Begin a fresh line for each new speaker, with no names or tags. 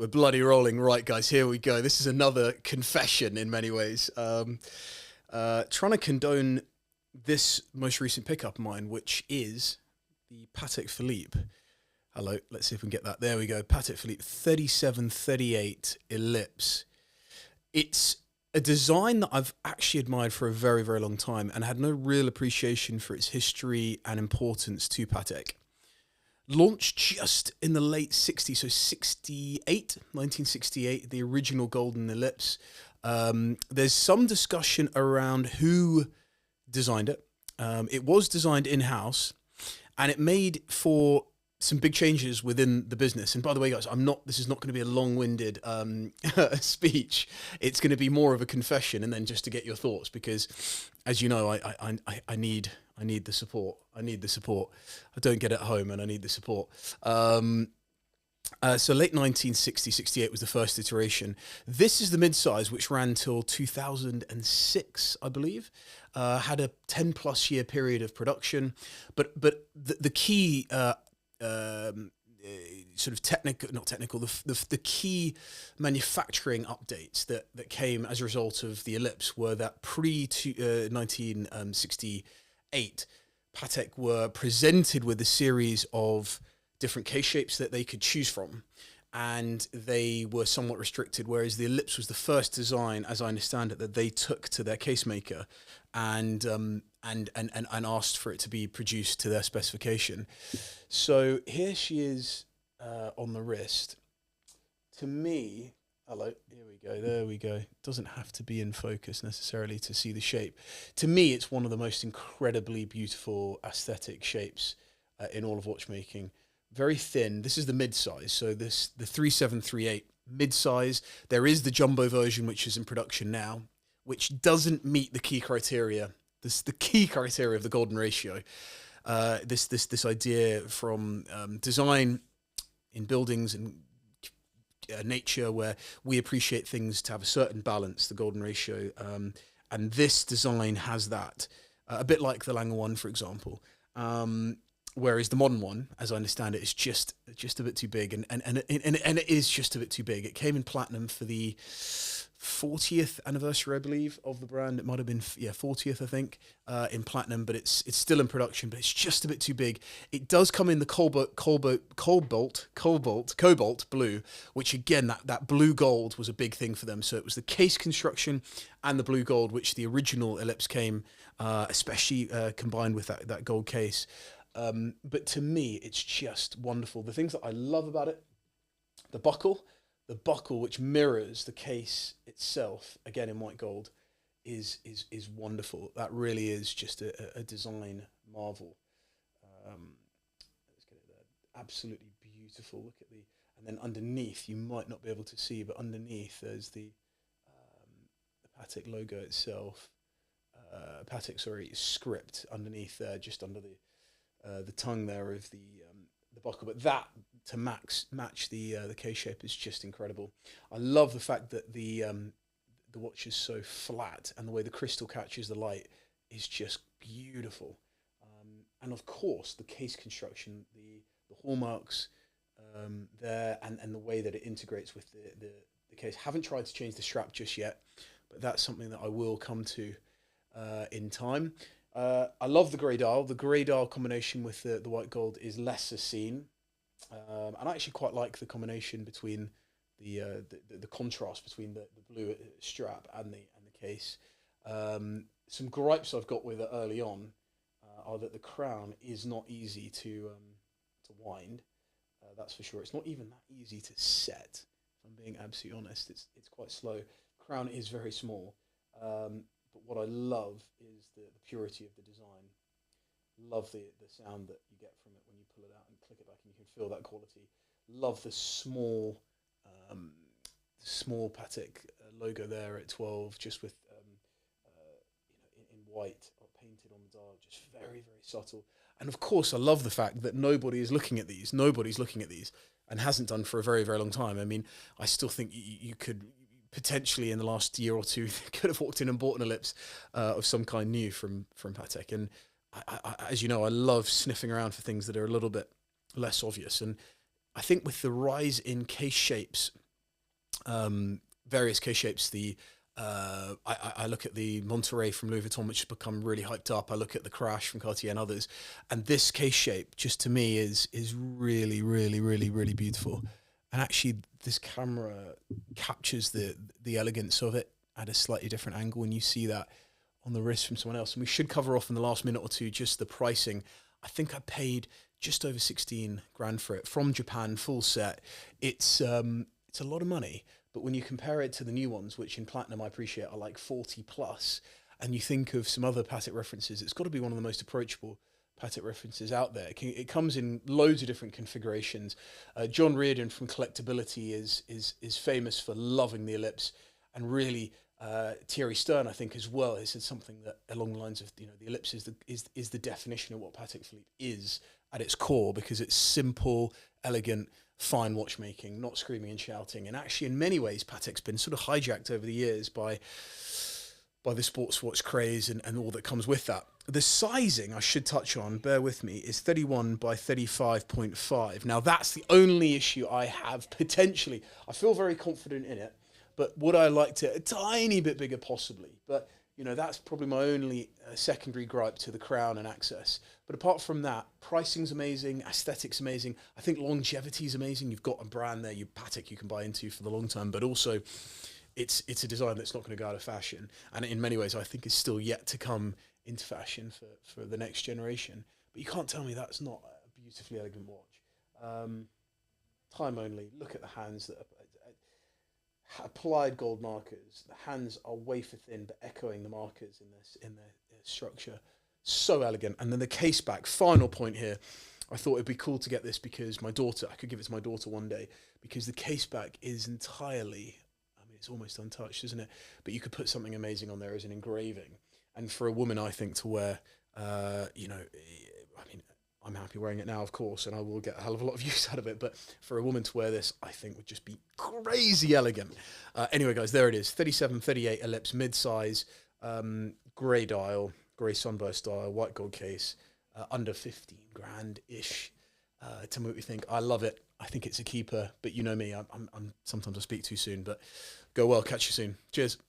We're bloody rolling. Right, guys, here we go. This is another confession in many ways. Trying to condone this most recent pickup of mine, which is the Patek Philippe. Hello, let's see if we can get that. There we go. Patek Philippe 3738 Ellipse. It's a design that I've actually admired for a very, very long time and had no real appreciation for its history and importance to Patek. Launched just in the late 60s, so 1968, the original golden ellipse. There's some discussion around who designed it. It was designed in-house, and it made for some big changes within the business. And by the way, guys, this is not going to be a long-winded speech. It's going to be more of a confession, and then just to get your thoughts, because as you know, I need the support. I need the support. I don't get it at home, and I need the support. So late 1960, 68 was the first iteration. This is the mid-size, which ran till 2006, I believe. Had a 10-plus year period of production, but the key sort of the key manufacturing updates that came as a result of the Ellipse were that pre-1968, Patek were presented with a series of different case shapes that they could choose from, and they were somewhat restricted, whereas the Ellipse was the first design, as I understand it, that they took to their case maker and asked for it to be produced to their specification. So here she is on the wrist. To me, hello, here we go, there we go. It doesn't have to be in focus necessarily to see the shape. To me, it's one of the most incredibly beautiful aesthetic shapes in all of watchmaking. Very thin. This is the mid-size, so the 3738 mid-size. There is the jumbo version, which is in production now, which doesn't meet the key criteria. This is the key criteria of the golden ratio. This idea from design in buildings and nature, where we appreciate things to have a certain balance, the golden ratio, and this design has that, a bit like the Lange one, for example. Whereas the modern one, as I understand it, is just a bit too big, and it is just a bit too big. It came in platinum for the 40th anniversary, I believe, of the brand. It might have been 40th, I think, in platinum, but it's still in production, but it's just a bit too big. It does come in the cobalt blue, which again, that blue gold was a big thing for them. So it was the case construction and the blue gold, which the original Ellipse came, especially combined with that gold case. But to me, it's just wonderful. The things that I love about it, the buckle, which mirrors the case itself, again in white gold, is wonderful. That really is just a design marvel. Let's get it there. Absolutely beautiful. Look at and then underneath, you might not be able to see, but underneath there's the Patek logo itself. Patek, script underneath there, just under the tongue there of the buckle, but that to match the case shape is just incredible. I love the fact that the watch is so flat, and the way the crystal catches the light is just beautiful. And of course, the case construction, the hallmarks there, and the way that it integrates with the case. Haven't tried to change the strap just yet, but that's something that I will come to in time. I love the grey dial. The grey dial combination with the white gold is lesser seen, and I actually quite like the combination between the contrast between the blue strap and the case. Some gripes I've got with it early on are that the crown is not easy to wind. That's for sure. It's not even that easy to set. If I'm being absolutely honest, it's quite slow. Crown is very small. But what I love is the purity of the design. Love the sound that you get from it when you pull it out and click it back, and you can feel that quality. Love the small Patek logo there at 12, just with in white or painted on the dial, just very, very subtle. And of course, I love the fact that nobody's looking at these, and hasn't done for a very, very long time. I mean, I still think you could potentially in the last year or two could have walked in and bought an Ellipse of some kind new from Patek. And I, as you know, I love sniffing around for things that are a little bit less obvious. And I think with the rise in case shapes various case shapes. I look at the Monterey from Louis Vuitton, which has become really hyped up. I look at the Crash from Cartier and others, and this case shape just to me is really, really, really, really beautiful. And actually, this camera captures the elegance of it at a slightly different angle, and you see that on the wrist from someone else. And we should cover off in the last minute or two just the pricing. I think I paid just over 16 grand for it from Japan, full set. It's a lot of money, but when you compare it to the new ones, which in platinum I appreciate are like 40 plus, and you think of some other Patek references, it's got to be one of the most approachable Patek references out there. It comes in loads of different configurations. John Reardon from Collectability is famous for loving the Ellipse, and really Thierry Stern, I think, as well, has said something that along the lines of, the Ellipse is the definition of what Patek Philippe is at its core, because it's simple, elegant, fine watchmaking, not screaming and shouting. And actually, in many ways, Patek's been sort of hijacked over the years by the sports watch craze and all that comes with that. The sizing, I should touch on, bear with me, is 31 by 35.5. Now, that's the only issue I have, potentially. I feel very confident in it, but would I like it a tiny bit bigger, possibly? But, that's probably my only secondary gripe to the Crown and Access. But apart from that, pricing's amazing, aesthetics amazing. I think longevity is amazing. You've got a brand there, Patek, you can buy into for the long term, but also it's a design that's not going to go out of fashion. And in many ways, I think is still yet to come into fashion for the next generation. But you can't tell me that's not a beautifully elegant watch. Time only. Look at the hands that are applied gold markers. The hands are wafer thin, but echoing the markers in their structure. So elegant. And then the case back. Final point here. I thought it'd be cool to get this because I could give it to my daughter one day, because the case back is entirely, it's almost untouched, isn't it? But you could put something amazing on there as an engraving. And for a woman, I think, to wear, I'm happy wearing it now, of course, and I will get a hell of a lot of use out of it. But for a woman to wear this, I think would just be crazy elegant. Anyway, guys, there it is. 37, 38 Ellipse, mid-size, grey dial, grey sunburst dial, white gold case, under 15 grand-ish. Tell me what you think. I love it. I think it's a keeper, but you know me, I'm sometimes I speak too soon, but go well. Catch you soon. Cheers.